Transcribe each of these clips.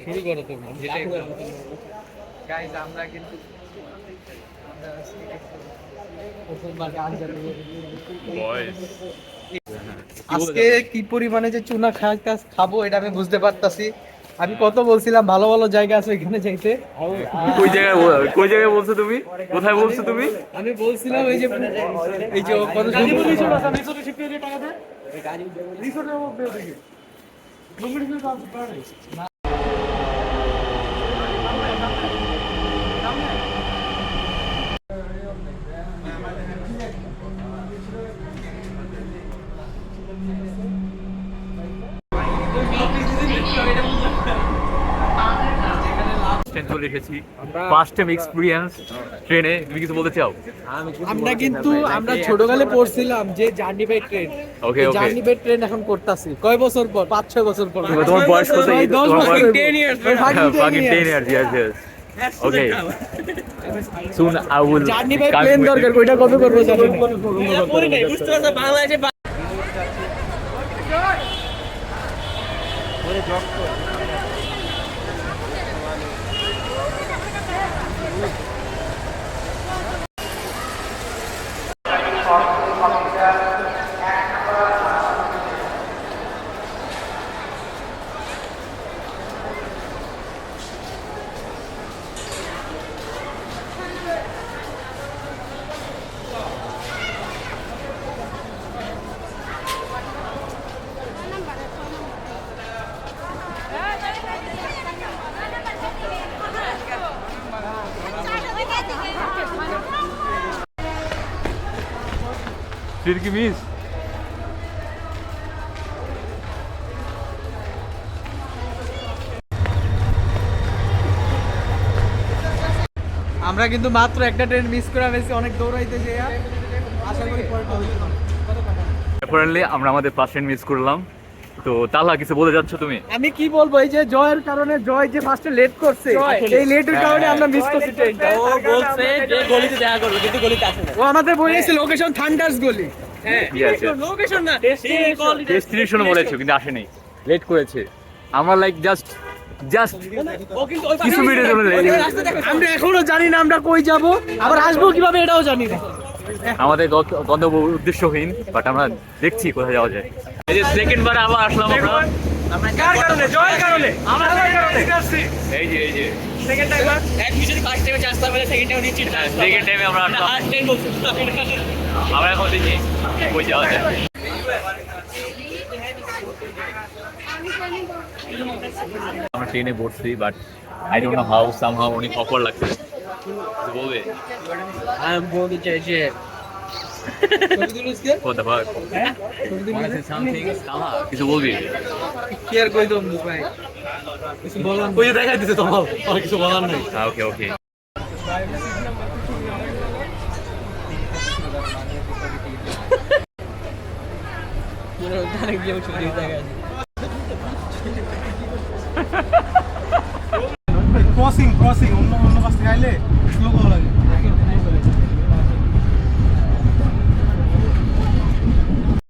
শুরু করো তুমি, যেটাই করো। গাইস আমরা কিন্তু আজকে কি পরিমাণে যে চুনা খাবো এটা আমি বুঝতে পারতাছি। আমি কত বলছিলাম ভালো ভালো জায়গা আছে এখানে যাইতে। কোই জায়গায় বলছো তুমি? কোথায় বলছো তুমি? আমি বলছিলাম এই যে কত চলে এসেছি ফার্স্ট টাইম এক্সপিরিয়েন্স ট্রেনে। তুমি কিছু বলতে চাও? আমরা ছোটকালে পড়ছিলাম যে journey by train. Okay okay. Journey by train এখন করতাছি কয় বছর পর? 5-6 বছর পর। তোমার বয়স কত? 10 বছর। 10 years. fucking 10 years, yes. Okay. Soon I will. Journey by plane দরকার, কয়টা কবে করব জানি না। বুঝতে পারছ বাংলাদেশে Did you miss? আমরা কিন্তু মাত্র একটা ট্রেন মিস করে ফেলছি, অনেক দৌড়াইতে যাইয়া। আশা করি পরেরটা হইবে। অ্যাপারেন্টলি আমরা আমাদের ফার্স্ট ট্রেন মিস করলাম। তো তাহলে কিছু বলে যাচ্ছ তুমি? আমি কি বলবো, এই যে জয়ের কারণে, জয় যে ফার্স্টে লেট করছে, এই লেটের কারণে আমরা মিস করছি ট্রেনটা। ও বলছে যে গলিতে দেখা করব, কিন্তু গলিতে আসে না। ও আমাদের বলেছে লোকেশন থান্ডার্স গলি। হ্যাঁ লোকেশন না, ডেস্টিনেশন বলেছো কিন্তু আসেনি, লেট করেছে। আমরা লাইক জাস্ট কিছু মিনিটের জন্য আমরা এখনো জানি না আমরা কই যাব, আবার আসবো কিভাবে এটাও জানি না। আমাদের গন্তব্য উদ্দেশ্যহীন, বাট আমরা দেখছি কোথায় যাওয়া যায়। এই যে সেকেন্ড বার আবার আসলাম আমরা। কার কারণে? জয়ের কারণে। আমার কারণে আসছি। এই যে সেকেন্ড টাইম এক মিশনে ফার্স্ট টাইমে চান্স পাবে, সেকেন্ড টাইমে নিচে চান্স পাবে। সেকেন্ড টাইমে আমরা আসলাম। ফার্স্ট টাইম বলছি আমরা এখন দেখি কই যাওয়া যায়। আমরা ট্রেনে বসছি, but I don't know how somehow অনেক অকওয়ার্ড লাগছে। কিছু বলবে? আমি বলতে চাই যে What the fuck? Wanna say something? Salah, কিছু বলবি? কি আর কই দম ভাই, কিছু বলার ওই যে দেখাই দিছে তোমার, আর কিছু বলার নাই। ওকে ওকে। অনেক গেম ছুটি জায়গা ক্রসিং অন্য পাশ থেকে আইলে স্লো করা লাগে।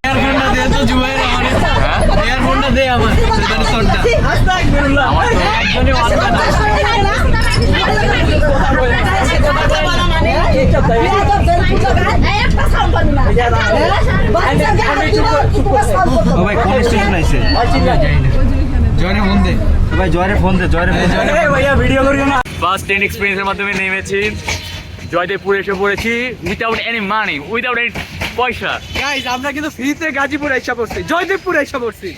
ইয়ারফোনটা দে তো জুবাইর, আমার ইয়ারফোনটা দে আমার সনটা। আস্তাগফিরুল্লাহ, একজনই ওয়ান না। ভাই কোন স্টেশন আইছে? জয়রে ফোন দে ভাই, জয়রে ফোন দে, জয়রে ভাইয়া ভিডিও করিও না। ফার্স্ট ট্রেন এক্সপেরিয়েন্সের মাধ্যমে নেমেছি, জয়দেবপুর এসে পড়েছি without any money, without any পয়সা। গাইস আমরা কিন্তু ফ্রিতে গাজীপুর আইসা পড়ছি, জয়দেবপুর আইসা পড়ছি,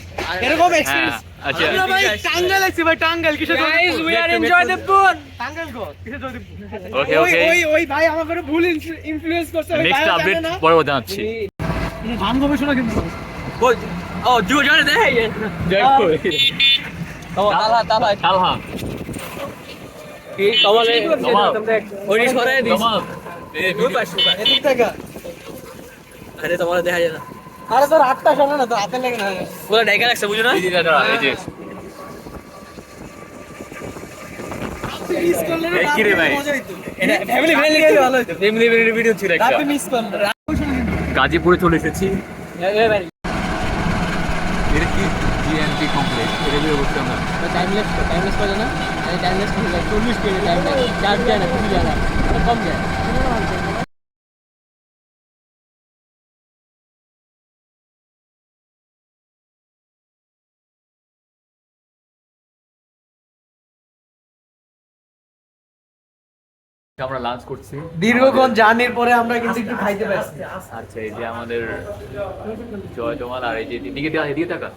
এরকম এক্সপেরিয়েন্স। আচ্ছা আমরা ভাই টাঙ্গাইল আইছি ভাই, টাঙ্গাইল কিসে? Guys we are in Joydebpur. Tangail গো কিসে জয়দেবপুর? ওকে ওকে। ওই ভাই আমাকে ভুল ইনফ্লুয়েন্স করছে। নেক্সট আপডেট পরে জানাচ্ছি। ধান গবেষণা কিন্তু কই? ও জুয়া জানে দে জয়দেবপুর তালহা কি কমালে ওই সরে দিস তোমার ওই পাশ এদিক থেকে। আরে তোমার দেখা যায় না। আরে তোর হাতটা শোনা না, তো হাতে লাগে না, পুরো ঢাকা রাখছে বুঝো না। এই যে মিস করলে না কি রে ভাই? এটা ফ্যামিলি ফ্রেন্ডলি গেলে ভালো হতো। ফ্যামিলি ভিডিও ছিল একটা। রাতে মিস করলে গাজীপুরে চলে এসেছি। এ ভাই এটা কি বিএনপি কমপ্লেক্স এটা দিয়ে বসছি আমরা। টাইমলেস করে না, টাইমলেস করে 40 মিনিট টাইম লাগে, চার্জ যায় না, কিছু যায় না, কম যায়। আমরা লাঞ্চ করছি দীর্ঘক্ষণ জার্নির পরে আমরা কিন্তু একটু খাইতে পারছি। আচ্ছা এই যে আমাদের জয় তোমাল আর এই যে এদিকে এদিকে টাকা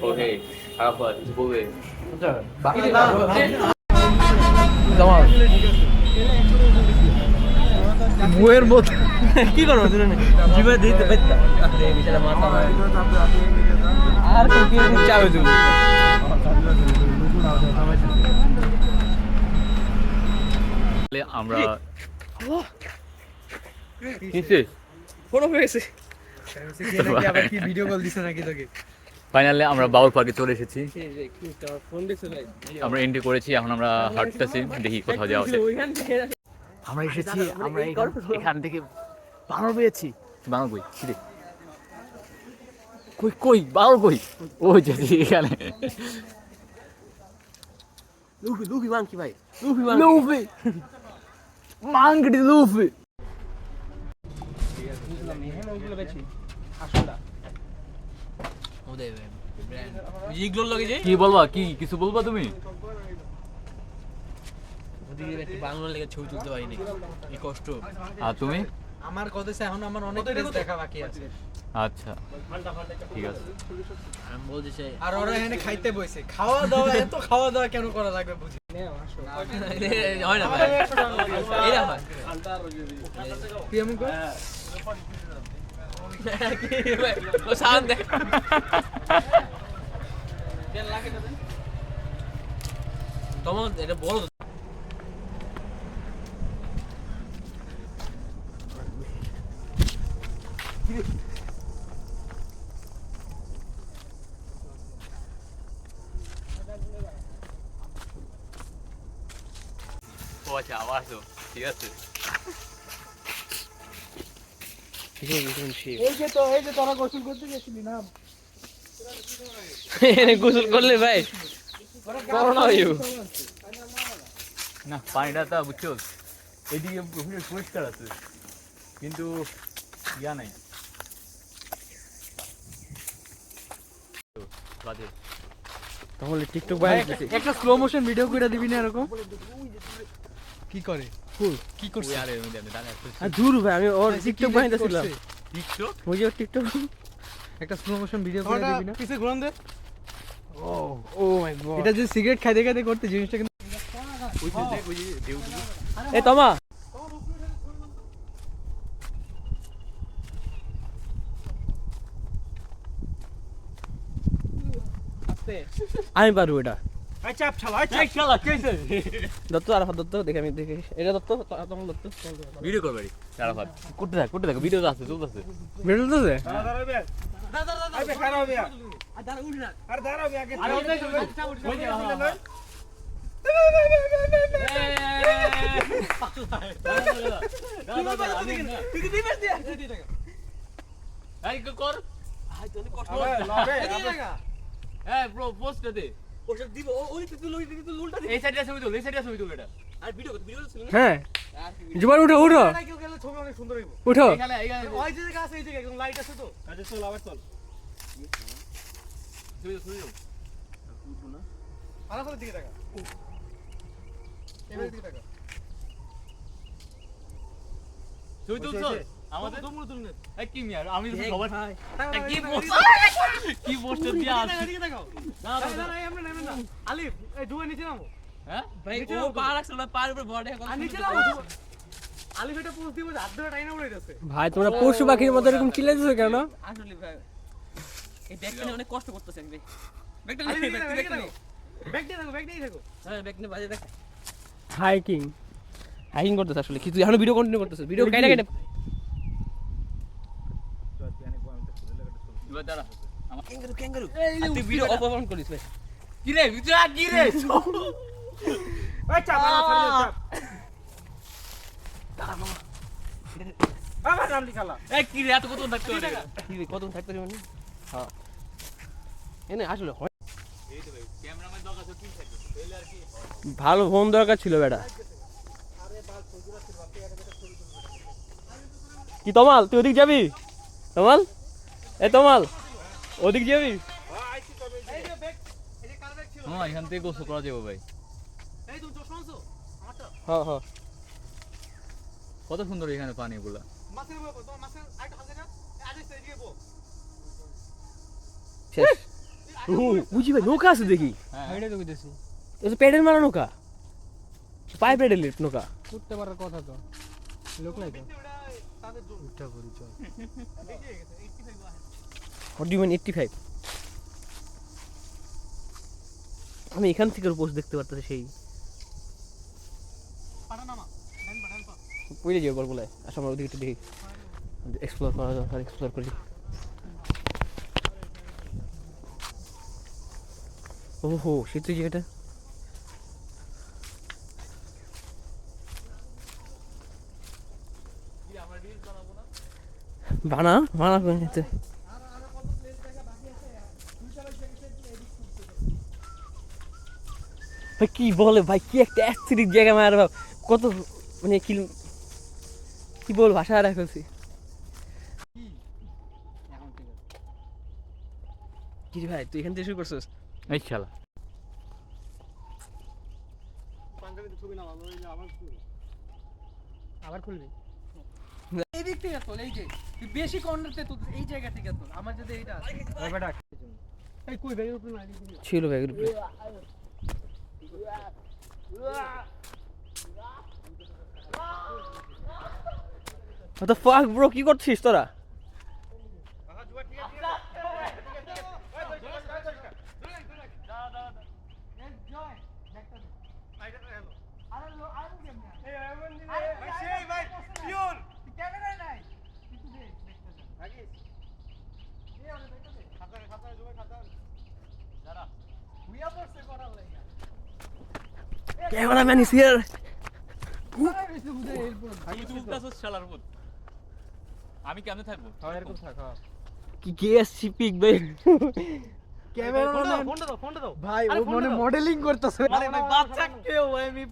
ওকে খারাপ কিছু বলবে বইয়ের মতো কি করবো জীবনে দিতে পারতাম আর কি চাবে তুমি আমরা ফাইনালি আমরা বাউল পার্কে চলে এসেছি। আমরা এন্ট্রি করেছি, এখন আমরা হাঁটতেছি, দেখি কোথাও যাওয়া যায়। আমরা এসেছি, আমরা এখান থেকে বানর পেয়েছি। বানর কই কই কই বানর কই? ওই যে এখানে লুফি মাংকি ভাই, লুফি মাংকি লুফি। কি বলবা, কি কিছু বলবা তুমি? বাংলা লেগে ছবি তুলতে পারিনি, এই কষ্ট। আর তুমি? আমার কথা এখন আমার অনেক প্লেস দেখা বাকি আছে। আচ্ছা ঠিক আছে। আমি বলতেছি আর ওরা এখানে খাইতে বসে, খাওয়া দাওয়া এত খাওয়া দাওয়া কেন করা লাগবে বুঝি হয় না ভাই, এরা হয় প্রিয়ম কো কি ভাই ও শান্ত দে কেন লাগে না তোমার এটা বড় আচ্ছা আবার তো ঠিক আছে। এই যে তোরা গোসল করতে গেছিলি না, গোসল করলে ভাই করোনা হইব না। পানিটা তা বুঝছো এদিকে পরিষ্কার আছে কিন্তু ইয়া নাই বাজে। তাহলে টিকটক ভাই একটা স্লো মোশন ভিডিও করে দিবি না এরকম কি করে ফুল কি করছে আরে আমি দাঁড়া আর দূর ভাই আমি ওর টিকটক বানাইতেছিলাম। টিকটক ওই যে টিকটক একটা স্লো মোশন ভিডিও করে দিবি না পিছে ঘুরান দে। ও মাই গড এটা যে সিগারেট খাইতে খাইতে করতে জিনিসটা কিন্তু ওই যে দেউ এ তমা আমি পারবো এটা দত্ত আর দত্ত দেখে আমি দেখে এটা দত্ত তোমার দত্ত ভিডিও করবে তারাফাত করতে থাকো ভিডিও আছে চলতেছে ভিডিও তো দে হ্যাঁ জুবান উঠো উঠো উঠো আমি কি পোস্টার দিয়ে আসছি আলিফ এই দুয়া নিচে নামো। হ্যাঁ ভাই ও পা রাখছিল না পার উপরে বড় এখন নিচে নামো। আলিফ এটা পোস্ট দিব হাত ধরে টাইনা পড়ে যাচ্ছে। ভাই তোমরা পশু পাখির মতো এরকম চিল্লাইতেছো কেন? আসলে ভাই এই ব্যাগটা নিয়ে অনেক কষ্ট করতেছে আমি ব্যাগটা নিয়ে ব্যাগটা থাকো ব্যাগটাই থাকো। হ্যাঁ ব্যাগ নিয়ে বাজে দেখ হাইকিং হাইকিং করতেছে আসলে কিছু এখনো ভিডিও কন্টিনিউ করতেছে ভিডিও কাইটা কাইটা দাঁড়া ক্যাঙ্গারু ক্যাঙ্গারু তুই ভিডিও অপমান করিস ভাই কি রে কি রে ওই চাপ না ছাড় চাপ। আবার নাম লিখালা এই কি রে এত কত থাকতে পারে কি রে, কত থাকতে পারবি? হ্যাঁ এনে আসলে হয় এই তো ভাই ক্যামেরাম্যান দরকার তো কি থাকবে তাহলে আর কি ভালো ফোন দরকার ছিল বেটা। কি তমাল, তুই ওদিক যাবি? তমাল, এ তমাল, ওদিক যাবি? হ্যাঁ এখান থেকে গোসল করা যাবে ভাই। হ্যাঁ হ্যাঁ কত সুন্দর এখানে পানিগুলা। শেষ। বুঝি ভাই নৌকা আছে দেখি। হ্যাঁ এটা প্যাডেল মারা নৌকা, পায়ে প্যাডেলের নৌকা। উঠতে পারার কথা তো, লোক নাই তো উঠা পরিচয়। What do you mean 85? আমি এখান থেকে পোস্ট দেখতে পারতেছি সেই পড়ে যাবে বলবো আসলে আমরা ওদিকে একটু দেখি, এক্সপ্লোর করা দরকার, এক্সপ্লোর করি। ওহো শীত জায়গাটা বানা বানা করে নিতে। ভাই কি বলে ভাই, কি একটা অ্যাস্থেটিক জায়গা মার বাপ, কত মানে কি বল ভাষা হারাই ফেলছি। কি রে ভাই তুই এখান থেকে শুরু করছিস? এই শালা আবার খুলবি এই দিক থেকে তোল, এই যে তুই বেশি কর্নারতে তুল, এই জায়গা থেকে তোল। আমার যদি এইটা আছে ওই বেটা এই কই ব্যাগের উপরে মারি দিবি ছিল ব্যাগের উপরে। What the fuck bro, কি করছিস তোরা? Cameraman is here. তুই উঠতাছস শালার পুত। আমি কেমনে থাকবো? এরকম থাক। কি গেছি পিক ভাই। ক্যামেরাম্যান ফোনটা দাও ভাই, ও মানে মডেলিং করতেছে। আরে ভাই বাচ্চা কেউ আমি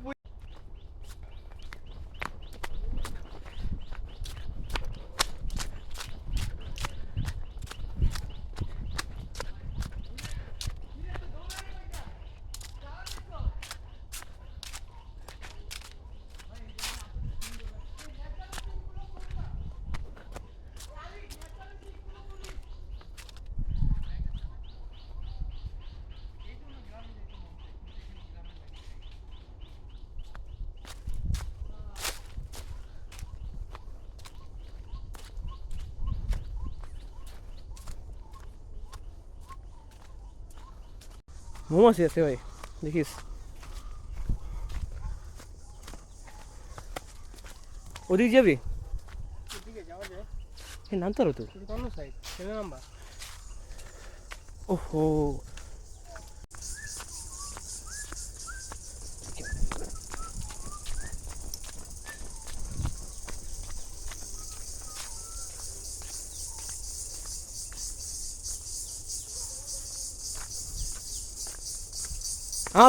মৌমাছি আছে ভাই দেখিস। ওদিক যাবি? এদিকে যাওয়া যায় নামতে পারো তো। কোন সাইড ছেলে নাম্বার? ওহো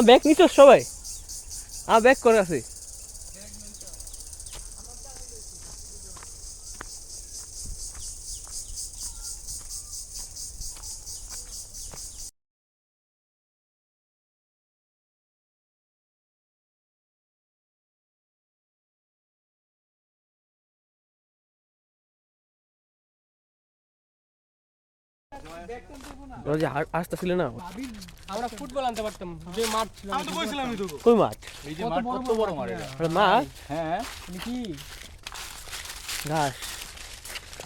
ব্যাগ নিচ্ছ সবাই? ব্যাগ করে আছে। আসতেছিল না আমরা ফুটবল আনতে পারতাম, যে মাঠ ছিল। আমি তো কইছিলামই তো। কই মাঠ? এই যে মাঠ কত বড় মাঠ এটা। আরে মাঠ হ্যাঁ কি ঘাস।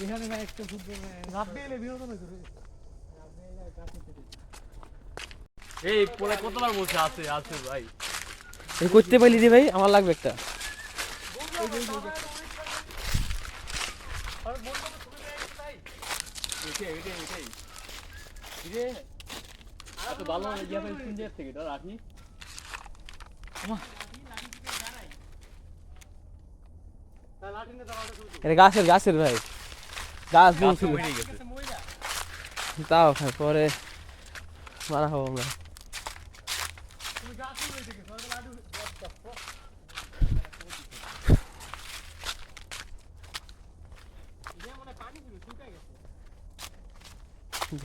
এখানে ভাই একটা ফুটবল রাত দিলে বিনোদন করে। এই পরে কতবার বলছে আছে আছে ভাই। এই করতে পারলি রে ভাই, আমার লাগবে একটা। এত ভালো ইয়া ভাই সুন্দর থেকে এটা রাখি। এটা গাছের ভাই, গাছ বলছিল তাও ভাই পরে মারা হবো আমরা।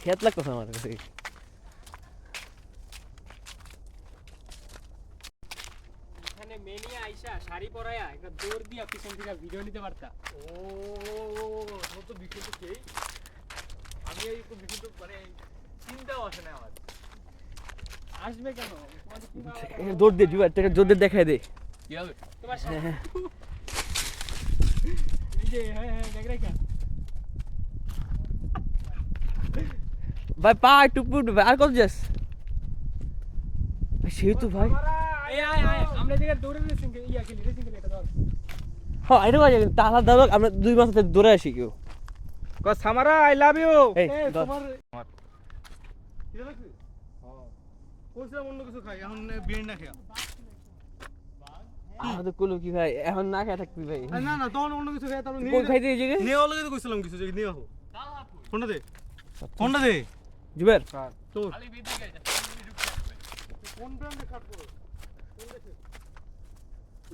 খেত লাগতেছে আমার কাছে। এখানে মেনিয়া আইসা শাড়ি পরায়া একটা দৌড় দিয়া পিছন থেকে ভিডিও নিতে পারতা। ও তো বিকেল তো কেই আমি এই তো বিকেল তো মানে চিন্তাও আসে না আমার। আসবে কেন? জোর দে জুয়ার থেকে জোর দে দেখাই দে কি হবে তোমার সাথে এই যে হ্যাঁ দেখ রে কেন ভাই পা একটু পুট ভাই আর কত যাস ভাই সেই তো ভাই। এই আয় আমরা দিকে দৌড়ে রেসিং ইয়া খেলি রেসিং খেলি এটা ধর। হ্যাঁ এটা বাজে তাহলে দাদা আমরা 2 মাস থেকে দৌড়ে আসি কেউ। সামারা আই লাভ ইউ। এই তোমার এটা লাগছে? হ্যাঁ কইছিলাম অন্য কিছু খাই এখন বিরিয়ানি না খাই। আমাদের কুলু কি ভাই এখন না খেয়ে থাকবি ভাই। না না তখন অন্য কিছু খাই তারপর কোন খাইতে এই জায়গায় নেওয়া লাগে তো কইছিলাম কিছু যে নিয়ে আহো। ফোনটা দে জুবের তোর খালি বিদ্যুৎ গেছে কোন ব্র্যান্ডে কাট করো কোন দেখে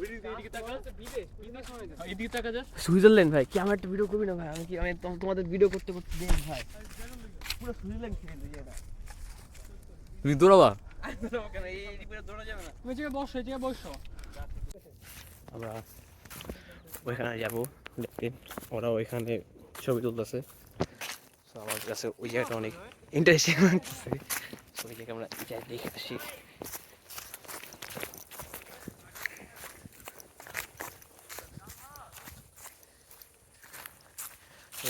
এদিকে তাকা বিদেশ হয় না এদিকে তাকা যা সুইজারল্যান্ড ভাই কি আমার একটা ভিডিও করবি না ভাই? আমি তোমাদের ভিডিও করতে করতে দেখ ভাই পুরো সুইজারল্যান্ড খেয়ে দিই এটা। তুমি দৌড়াবা কেন এই পুরো দৌড়া যাবে না। তুমি যে বসো এই যে বসো আমরা ওইখানে যাবো দেখতে, ওরা ওইখানে ছবি তুলতেছে। তো আমার কাছে ওই জায়গাটা অনেক ইন্টারেস্টিং লাগতেছে, ওই জায়গায় আমরা যাই দেখে আসি।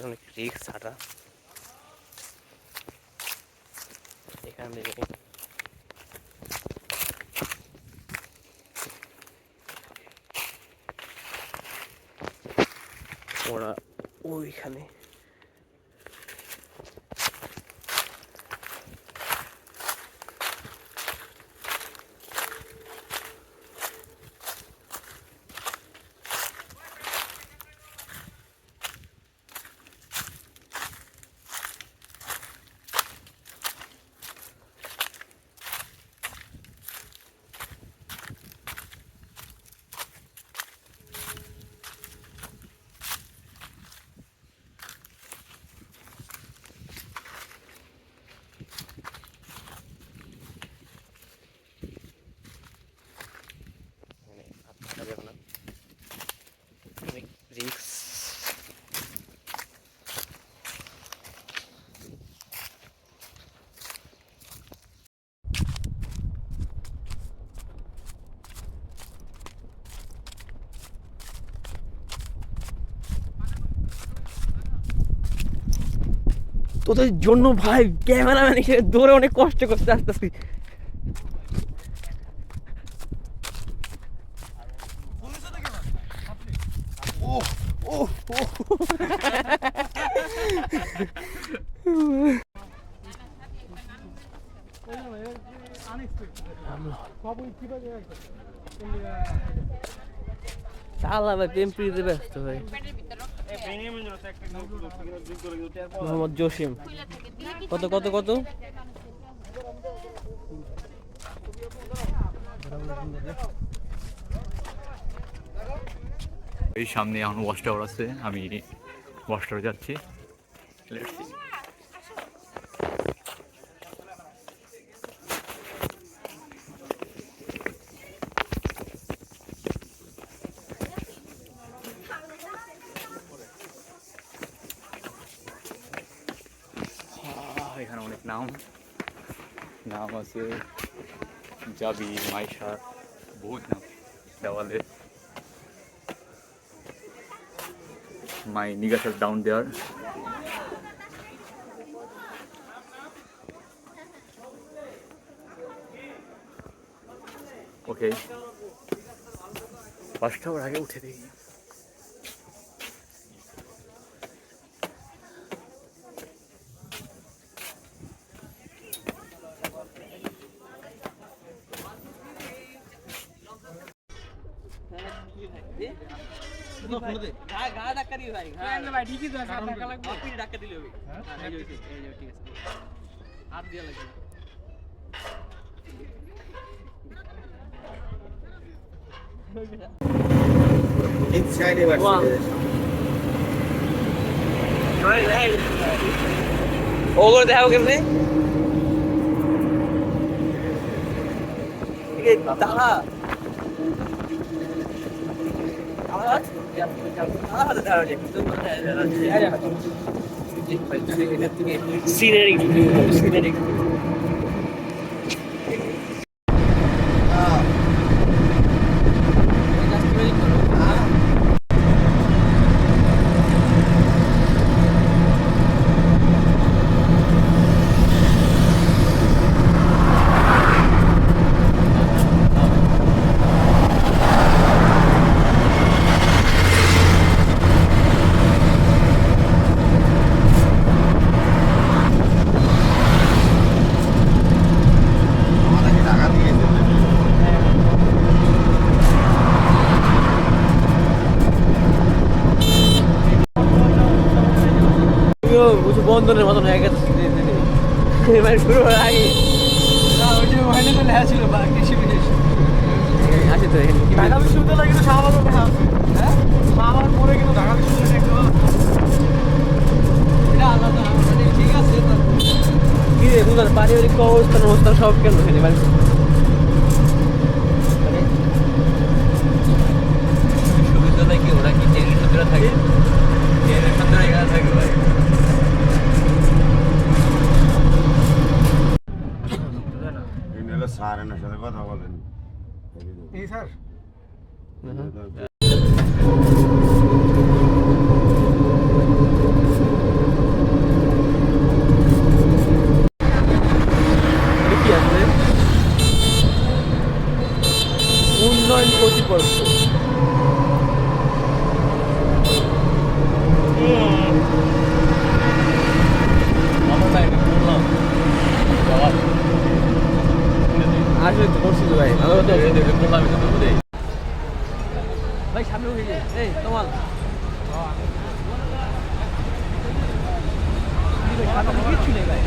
অনেক রিক্স হাঁটা এখান থেকে। ওরা ওইখানে অনেক রিক্স। তোদের জন্য ভাই ক্যামেরাম্যান এসে দৌড়ে অনেক কষ্ট করতে আসতেছি। তাহলে ভাই প্রেম প্রীতিতে ব্যস্ত ভাই। মোহাম্মদ জসিম কত কত কত এই সামনে এখন ওয়াচ টাওয়ার আছে, আমি ওয়াচ টাওয়ারে যাচ্ছি। Let's see. এখানে অনেক নাম আছে, জাবি, মাইশা, বহুত নাম দেওয়ালে। My niggas are down there. Okay. First hour আগে উঠে দেখি। ওগুলো দেখাবো কেমনে তারা সিনারি সিনারি বন্ধনের মতন হয়ে গেছে এবার শুরু হওয়ার আগে ওই যে ওখানে তো লেখা ছিল বা কৃষি বিদেশ আছে তো এখানে ঢাকা বিশ্ববিদ্যালয় কিন্তু শাহবাগও লেখা আছে হ্যাঁ শাহবাগ পরে কিন্তু ঢাকা বিশ্ববিদ্যালয় একটা এটা আলাদা মানে ঠিক আছে কি রে বুঝলাম পারিবারিক অবস্থান অবস্থান সব কেন এখানে বাড়ি বিশ্ববিদ্যালয় কি ওরা কি জেনারেশন থাকে জেনারেশন ধরে এখানে থাকে ভাই সারের সাথে কথা বলেন এই স্যার কি আছে উন্নয়ন কর্তৃপক্ষ আসলে তো করছিল ভাই ভালো কথা ভাই সামনে উঠে যায় এই তোমার কিছু নেই ভাই